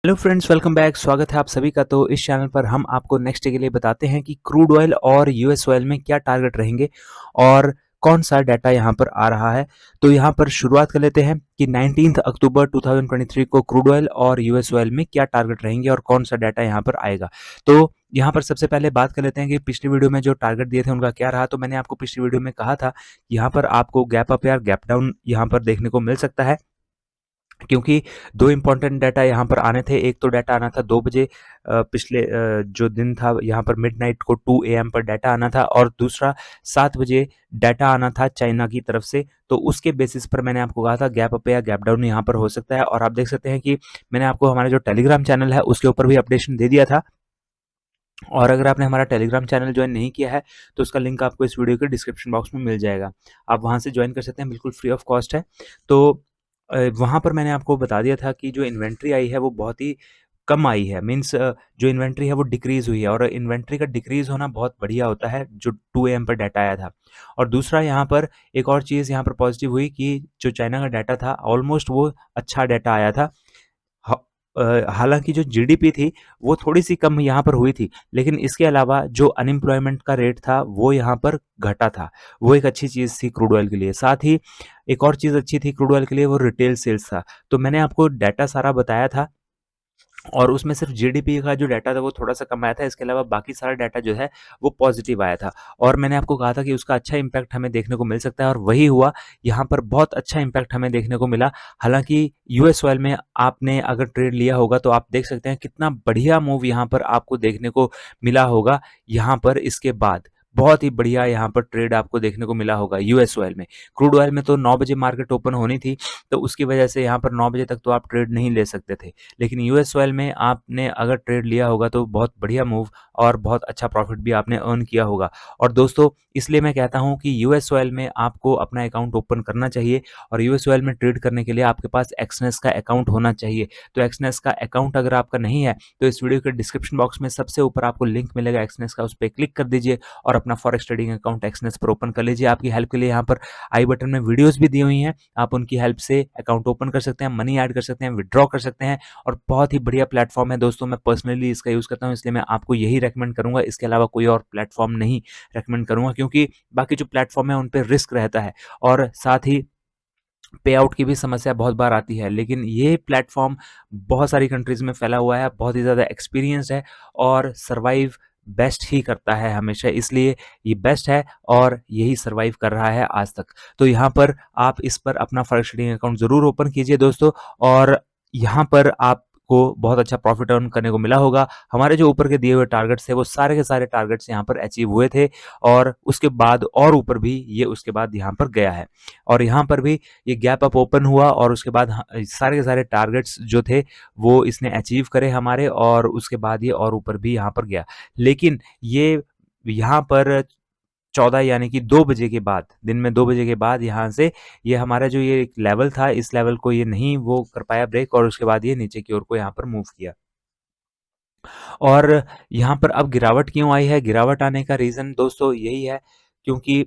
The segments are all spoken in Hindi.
Hello friends, welcome back. स्वागत है आप सभी का। तो इस चैनल पर हम आपको नेक्स्ट डे के लिए बताते हैं कि क्रूड ऑयल और यूएस ऑयल में क्या टारगेट रहेंगे और कौन सा डाटा यहाँ पर आ रहा है। तो यहाँ पर शुरुआत कर लेते हैं कि 19 अक्टूबर 2023 को क्रूड ऑयल और यूएस ऑयल में क्या टारगेट रहेंगे और कौन सा डाटा यहाँ पर आएगा। तो यहाँ पर सबसे पहले बात कर लेते हैं कि पिछली वीडियो में जो टारगेट दिए थे उनका क्या रहा। तो मैंने आपको पिछली वीडियो में कहा था यहाँ पर आपको गैप अप या गैप डाउन यहाँ पर देखने को मिल सकता है, क्योंकि दो इंपॉर्टेंट डाटा यहाँ पर आने थे। एक तो डाटा आना था 2 बजे, पिछले जो दिन था यहाँ पर मिडनाइट को 2 AM पर डाटा आना था, और दूसरा 7 बजे डाटा आना था चाइना की तरफ से। तो उसके बेसिस पर मैंने आपको कहा था गैप अप या गैप डाउन यहाँ पर हो सकता है। और आप देख सकते हैं कि मैंने आपको हमारे जो टेलीग्राम चैनल है उसके ऊपर भी अपडेशन दे दिया था। और अगर आपने हमारा टेलीग्राम चैनल ज्वाइन नहीं किया है तो उसका लिंक आपको इस वीडियो के डिस्क्रिप्शन बॉक्स में मिल जाएगा। आप वहाँ से ज्वाइन कर सकते हैं, बिल्कुल फ्री ऑफ कॉस्ट है। तो वहाँ पर मैंने आपको बता दिया था कि जो इन्वेंट्री आई है वो बहुत ही कम आई है। मीन्स जो इन्वेंट्री है वो डिक्रीज़ हुई है, और इन्वेंट्री का डिक्रीज़ होना बहुत बढ़िया होता है जो 2 AM पर डाटा आया था। और दूसरा यहाँ पर एक और चीज़ यहाँ पर पॉजिटिव हुई कि जो चाइना का डाटा था ऑलमोस्ट वो अच्छा डाटा आया था। ह हालाँकि जो जीडीपी थी वो थोड़ी-सी कम यहाँ पर हुई थी, लेकिन इसके अलावा जो अनएम्प्लॉयमेंट का रेट था वो यहाँ पर घटा था। वो एक अच्छी चीज़ थी क्रूड ऑयल के लिए। साथ ही एक और चीज़ अच्छी थी क्रूड ऑयल के लिए, वो रिटेल सेल्स था। तो मैंने आपको डाटा सारा बताया था, और उसमें सिर्फ जीडीपी का जो डाटा था वो थोड़ा-सा कम आया था। इसके अलावा बाकी सारा डाटा जो है वो पॉजिटिव आया था, और मैंने आपको कहा था कि उसका अच्छा इम्पैक्ट हमें देखने को मिल सकता है, और वही हुआ। यहाँ पर बहुत अच्छा इम्पैक्ट हमें देखने को मिला। हालाँकि यूएस ऑयल में आपने अगर ट्रेड लिया होगा तो आप देख सकते हैं कितना बढ़िया मूव यहाँ पर आपको देखने को मिला होगा। यहाँ पर इसके बाद बहुत ही बढ़िया यहाँ पर ट्रेड आपको देखने को मिला होगा यूएस ऑयल में। क्रूड ऑयल में तो 9 बजे मार्केट ओपन होनी थी, तो उसकी वजह से यहाँ पर 9 बजे तक तो आप ट्रेड नहीं ले सकते थे। लेकिन यूएस ऑयल में आपने अगर ट्रेड लिया होगा तो बहुत बढ़िया मूव और बहुत अच्छा प्रॉफिट भी आपने अर्न किया होगा। और दोस्तों, इसलिए मैं कहता हूं कि यूएस ऑयल में आपको अपना अकाउंट ओपन करना चाहिए, और यूएस ऑयल में ट्रेड करने के लिए आपके पास एक्सनेस का अकाउंट होना चाहिए। तो एक्सनेस का अकाउंट अगर आपका नहीं है तो इस वीडियो के डिस्क्रिप्शन बॉक्स में सबसे ऊपर आपको लिंक मिलेगा एक्सनेस का, उस पर क्लिक कर दीजिए और अपना फॉरेक्स ट्रेडिंग अकाउंट एक्सनेस पर ओपन कर लीजिए। आपकी हेल्प के लिए यहाँ पर आई बटन में वीडियोस भी दी हुई हैं, आप उनकी हेल्प से अकाउंट ओपन कर सकते हैं, मनी ऐड कर सकते हैं, विड्रॉ कर सकते हैं। और बहुत ही बढ़िया प्लेटफॉर्म है दोस्तों। मैं पर्सनली इसका यूज़ करता हूँ, इसलिए मैं आपको यही रेकमेंड करूँगा। इसके अलावा कोई और प्लेटफॉर्म नहीं रेकमेंड करूँगा, क्योंकि बाकी जो प्लेटफॉर्म है उन पे रिस्क रहता है, और साथ ही पे आउट की भी समस्या बहुत बार आती है। लेकिन ये प्लेटफॉर्म बहुत सारी कंट्रीज़ में फैला हुआ है, बहुत ही ज़्यादा एक्सपीरियंस्ड है, और सर्वाइव बेस्ट ही करता है हमेशा, इसलिए ये बेस्ट है और यही सर्वाइव कर रहा है आज तक। तो यहाँ पर आप इस पर अपना फॉरेक्स ट्रेडिंग अकाउंट ज़रूर ओपन कीजिए दोस्तों, और यहाँ पर आपको बहुत अच्छा प्रॉफिट अर्न करने को मिला होगा। हमारे जो ऊपर के दिए हुए टारगेट्स थे वो सारे के सारे टारगेट्स यहाँ पर अचीव हुए थे, और उसके बाद और ऊपर भी ये उसके बाद यहाँ पर गया है। और यहाँ पर भी ये गैप अप ओपन हुआ, और उसके बाद सारे के सारे टारगेट्स जो थे वो इसने अचीव करे हमारे, और उसके बाद ये और ऊपर भी यहाँ पर गया। लेकिन ये यहाँ पर 14 यानी कि 2 बजे के बाद, दिन में 2 बजे के बाद यहाँ से ये हमारा जो ये एक लेवल था, इस लेवल को ये नहीं वो कर पाया ब्रेक, और उसके बाद ये नीचे की ओर को यहाँ पर मूव किया। और यहाँ पर अब गिरावट क्यों आई है? गिरावट आने का रीज़न दोस्तों यही है, क्योंकि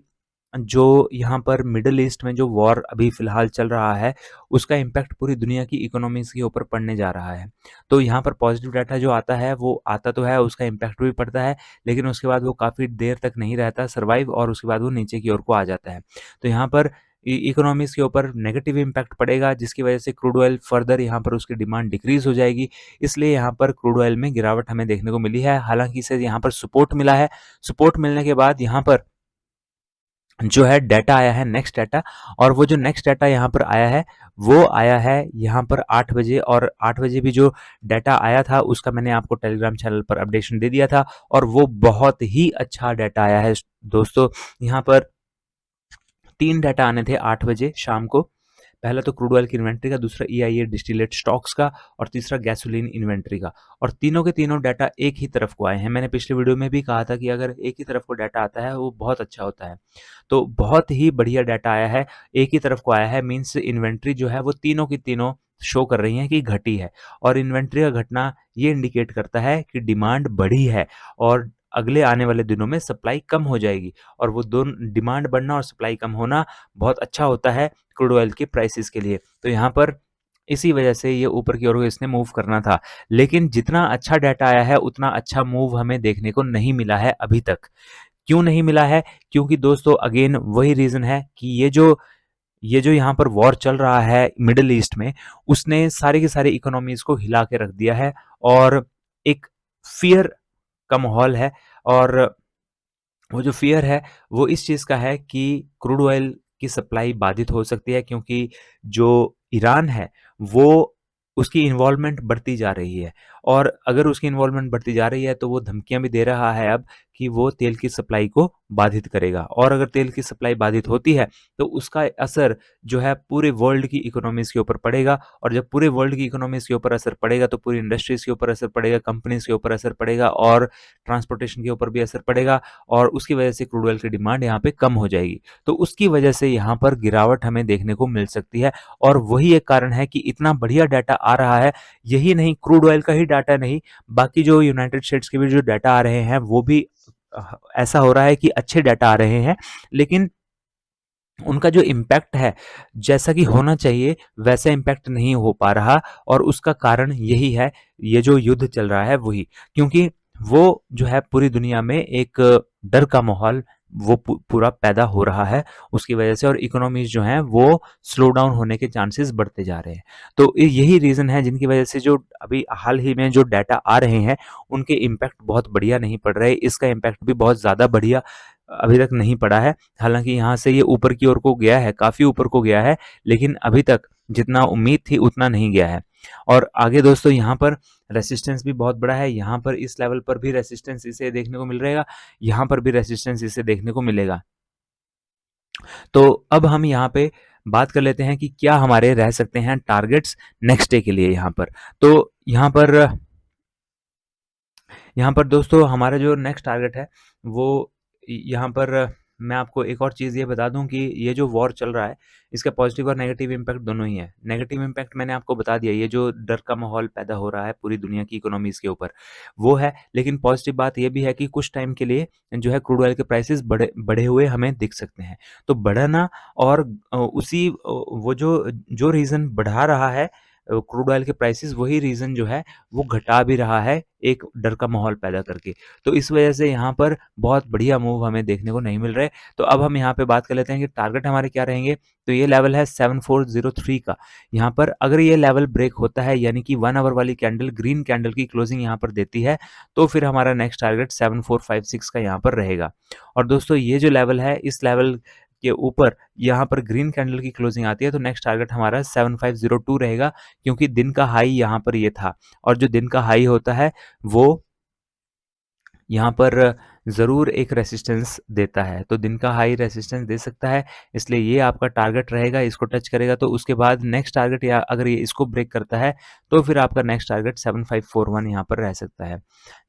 जो यहाँ पर मिडल ईस्ट में जो वॉर अभी फ़िलहाल चल रहा है, उसका इम्पैक्ट पूरी दुनिया की इकोनॉमीज़ के ऊपर पड़ने जा रहा है। तो यहाँ पर पॉज़िटिव डाटा जो आता है, वो आता तो है, उसका इम्पैक्ट भी पड़ता है, लेकिन उसके बाद वो काफ़ी देर तक नहीं रहता सर्वाइव, और उसके बाद वो नीचे की ओर को आ जाता है। तो यहाँ पर इकोनॉमीज़ के ऊपर नेगेटिव इम्पैक्ट पड़ेगा, जिसकी वजह से क्रूड ऑयल फर्दर यहाँ पर उसकी डिमांड डिक्रीज़ हो जाएगी। इसलिए यहाँ पर क्रूड ऑयल में गिरावट हमें देखने को मिली है। हालाँकि इसे यहाँ पर सपोर्ट मिला है। सपोर्ट मिलने के बाद यहाँ पर जो है डाटा आया है, नेक्स्ट डाटा, और वो जो नेक्स्ट डाटा यहाँ पर आया है वो आया है यहाँ पर 8 बजे, और 8 बजे भी जो डाटा आया था उसका मैंने आपको टेलीग्राम चैनल पर अपडेशन दे दिया था, और वो बहुत ही अच्छा डाटा आया है दोस्तों। यहाँ पर 3 डाटा आने थे 8 बजे शाम को। पहला तो क्रूड ऑयल की इन्वेंट्री का, दूसरा ईआईए डिस्टिलेट स्टॉक्स का, और तीसरा गैसोलीन इन्वेंट्री का। और तीनों के तीनों डाटा एक ही तरफ को आए हैं। मैंने पिछले वीडियो में भी कहा था कि अगर एक ही तरफ को डाटा आता है वो बहुत अच्छा होता है। तो बहुत ही बढ़िया डाटा आया है, एक ही तरफ को आया है। मीन्स इन्वेंट्री जो है वो तीनों की तीनों शो कर रही हैं कि घटी है, और इन्वेंट्री का घटना ये इंडिकेट करता है कि डिमांड बढ़ी है, और अगले आने वाले दिनों में सप्लाई कम हो जाएगी। और वो दोनों, डिमांड बढ़ना और सप्लाई कम होना, बहुत अच्छा होता है क्रूड ऑयल के प्राइसेस के लिए। तो यहाँ पर इसी वजह से ये ऊपर की ओर इसने मूव करना था। लेकिन जितना अच्छा डाटा आया है, उतना अच्छा मूव हमें देखने को नहीं मिला है अभी तक। क्यों नहीं मिला है? क्योंकि दोस्तों अगेन वही रीज़न है कि ये जो यहाँ पर वॉर चल रहा है मिडल ईस्ट में, उसने सारी की सारी इकोनॉमीज़ को हिला के रख दिया है और एक फ़ियर का माहौल है। और वो जो फ़ियर है, वो इस चीज़ का है कि क्रूड ऑयल की सप्लाई बाधित हो सकती है, क्योंकि जो ईरान है, वो उसकी इन्वॉल्वमेंट बढ़ती जा रही है। और अगर उसकी इन्वॉल्वमेंट बढ़ती जा रही है, तो वो धमकियाँ भी दे रहा है अब कि वो तेल की सप्लाई को बाधित करेगा। और अगर तेल की सप्लाई बाधित होती है, तो उसका असर जो है पूरे वर्ल्ड की इकोनॉमीज़ के ऊपर पड़ेगा। और जब पूरे वर्ल्ड की इकोनॉमीज़ के ऊपर असर पड़ेगा, तो पूरी इंडस्ट्रीज़ के ऊपर असर पड़ेगा, कंपनीज़ के ऊपर असर पड़ेगा और ट्रांसपोर्टेशन के ऊपर भी असर पड़ेगा। और उसकी वजह से क्रूड ऑयल की डिमांड यहाँ पे कम हो जाएगी। तो उसकी वजह से यहाँ पर गिरावट हमें देखने को मिल सकती है। और वही एक कारण है कि इतना बढ़िया डाटा आ रहा है। यही नहीं, क्रूड ऑयल का ही डाटा नहीं, बाकी जो यूनाइटेड स्टेट्स के भी जो डाटा आ रहे हैं, वो भी ऐसा हो रहा है कि अच्छे डाटा आ रहे हैं। लेकिन उनका जो इम्पैक्ट है, जैसा कि होना चाहिए वैसा इम्पैक्ट नहीं हो पा रहा। और उसका कारण यही है, ये जो युद्ध चल रहा है वही। क्योंकि वो जो है पूरी दुनिया में एक डर का माहौल वो पूरा पैदा हो रहा है उसकी वजह से। और इकोनॉमीज जो हैं वो स्लो डाउन होने के चांसेस बढ़ते जा रहे हैं। तो यही रीज़न है जिनकी वजह से जो अभी हाल ही में जो डाटा आ रहे हैं, उनके इम्पैक्ट बहुत बढ़िया नहीं पड़ रहे। इसका इम्पैक्ट भी बहुत ज़्यादा बढ़िया अभी तक नहीं पड़ा है। हालाँकि यहाँ से ये ऊपर की ओर को गया है, काफ़ी ऊपर को गया है, लेकिन अभी तक जितना उम्मीद थी उतना नहीं गया है। और आगे दोस्तों यहाँ पर रेजिस्टेंस भी बहुत बड़ा है। यहाँ पर इस लेवल पर भी रेजिस्टेंस इसे देखने को मिल रहेगा, यहाँ पर भी रेजिस्टेंस इसे देखने को मिलेगा। तो अब हम यहाँ पे बात कर लेते हैं कि क्या हमारे रह सकते हैं टारगेट्स नेक्स्ट डे के लिए यहाँ पर। तो यहाँ पर दोस्तों हमारा जो नेक्स्ट टारगेट है वो यहाँ पर मैं आपको एक और चीज़ ये बता दूं कि ये जो वॉर चल रहा है, इसका पॉजिटिव और नेगेटिव इम्पैक्ट दोनों ही है। नेगेटिव इम्पैक्ट मैंने आपको बता दिया, ये जो डर का माहौल पैदा हो रहा है पूरी दुनिया की इकोनॉमीज़ के ऊपर, वो है। लेकिन पॉजिटिव बात ये भी है कि कुछ टाइम के लिए जो है क्रूड ऑयल के प्राइसेस बढ़े बढ़े हुए हमें दिख सकते हैं। तो बढ़ना और वो जो रीज़न बढ़ा रहा है क्रूड ऑयल के प्राइसेस, वही रीज़न जो है वो घटा भी रहा है एक डर का माहौल पैदा करके। तो इस वजह से यहाँ पर बहुत बढ़िया मूव हमें देखने को नहीं मिल रहे। तो अब हम यहाँ पे बात कर लेते हैं कि टारगेट हमारे क्या रहेंगे। तो ये लेवल है 7403 का। यहाँ पर अगर ये लेवल ब्रेक होता है, यानी कि 1 आवर वाली कैंडल ग्रीन कैंडल की क्लोजिंग यहाँ पर देती है, तो फिर हमारा नेक्स्ट टारगेट 7456 का यहाँ पर रहेगा। और दोस्तों ये जो लेवल है, इस लेवल के ऊपर यहाँ पर ग्रीन कैंडल की क्लोजिंग आती है, तो नेक्स्ट टारगेट हमारा 7502 रहेगा, क्योंकि दिन का हाई यहाँ पर ये था। और जो दिन का हाई होता है वो यहाँ पर ज़रूर एक रेसिस्टेंस देता है। तो दिन का हाई रेसिस्टेंस दे सकता है, इसलिए ये आपका टारगेट रहेगा। इसको टच करेगा तो उसके बाद नेक्स्ट टारगेट, या अगर ये इसको ब्रेक करता है तो फिर आपका नेक्स्ट टारगेट 7541 यहाँ पर रह सकता है।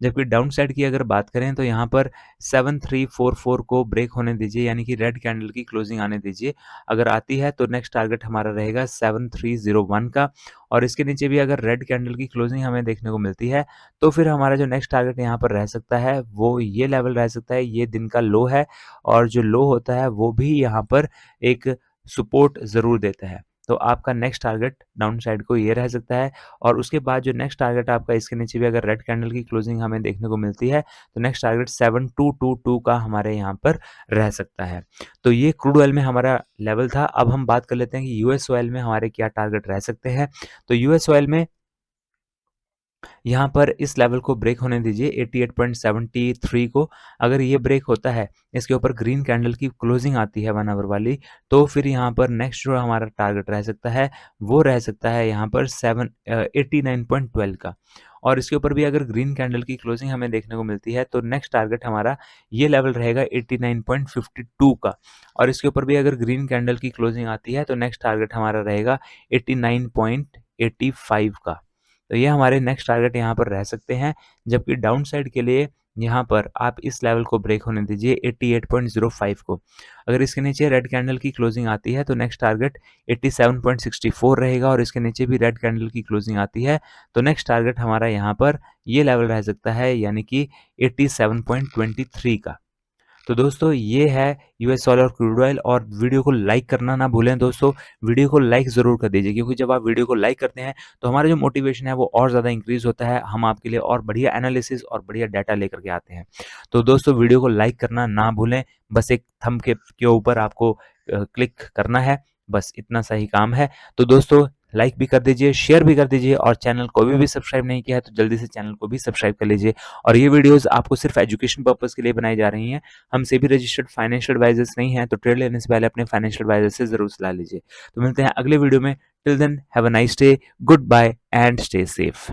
जबकि डाउन साइड की अगर बात करें तो यहाँ पर 7344 को ब्रेक होने दीजिए, यानी कि रेड कैंडल की क्लोजिंग आने दीजिए। अगर आती है तो नेक्स्ट टारगेट हमारा रहेगा 7301 का। और इसके नीचे भी अगर रेड कैंडल की क्लोजिंग हमें देखने को मिलती है, तो फिर हमारा जो नेक्स्ट टारगेट यहाँ पर रह सकता है वो ये लेवल रह सकता है। ये दिन का लो है, और जो लो होता है वो भी यहाँ पर एक सपोर्ट ज़रूर देता है। तो आपका नेक्स्ट टारगेट डाउन साइड को ये रह सकता है। और उसके बाद जो नेक्स्ट टारगेट आपका, इसके नीचे भी अगर रेड कैंडल की क्लोजिंग हमें देखने को मिलती है, तो नेक्स्ट टारगेट 7222 का हमारे यहाँ पर रह सकता है। तो ये क्रूड ऑयल में हमारा लेवल था। अब हम बात कर लेते हैं कि यूएस ऑयल में हमारे क्या टारगेट रह सकते हैं। तो यूएस ऑयल में यहाँ पर इस लेवल को ब्रेक होने दीजिए 88.73 को। अगर ये ब्रेक होता है, इसके ऊपर ग्रीन कैंडल की क्लोजिंग आती है 1 आवर वाली, तो फिर यहाँ पर नेक्स्ट जो हमारा टारगेट रह सकता है वो रह सकता है यहाँ पर 89.12 का। और इसके ऊपर भी अगर ग्रीन कैंडल की क्लोजिंग हमें देखने को मिलती है, तो नेक्स्ट टारगेट हमारा ये लेवल रहेगा 89.52 का। और इसके ऊपर भी अगर ग्रीन कैंडल की क्लोजिंग आती है, तो नेक्स्ट टारगेट हमारा रहेगा 89.85 का। तो ये हमारे नेक्स्ट टारगेट यहाँ पर रह सकते हैं। जबकि डाउन साइड के लिए यहाँ पर आप इस लेवल को ब्रेक होने दीजिए 88.05 को। अगर इसके नीचे रेड कैंडल की क्लोजिंग आती है, तो नेक्स्ट टारगेट 87.64 रहेगा। और इसके नीचे भी रेड कैंडल की क्लोजिंग आती है, तो नेक्स्ट टारगेट हमारा यहाँ पर ये लेवल रह सकता है, यानी कि 87.23 का। तो दोस्तों ये है यूएस ऑयल और क्रूड ऑयल, और वीडियो को लाइक करना ना भूलें दोस्तों। वीडियो को लाइक ज़रूर कर दीजिए, क्योंकि जब आप वीडियो को लाइक करते हैं तो हमारा जो मोटिवेशन है वो और ज़्यादा इंक्रीज़ होता है। हम आपके लिए और बढ़िया एनालिसिस और बढ़िया डाटा लेकर के आते हैं। तो दोस्तों वीडियो को लाइक करना ना भूलें, बस एक थंब के ऊपर आपको क्लिक करना है, बस इतना सा ही काम है। तो दोस्तों लाइक भी कर दीजिए, शेयर भी कर दीजिए, और चैनल को भी सब्सक्राइब नहीं किया है तो जल्दी से चैनल को भी सब्सक्राइब कर लीजिए। और ये वीडियोस आपको सिर्फ एजुकेशन पर्पस के लिए बनाई जा रही हैं। हम सेबी रजिस्टर्ड फाइनेंशियल एडवाइजर्स नहीं हैं, तो ट्रेड लेने से पहले अपने फाइनेंशियल एडवाइजर से जरूर सलाह लीजिए। तो मिलते हैं अगले वीडियो में। Till then have a nice day, goodbye and stay safe.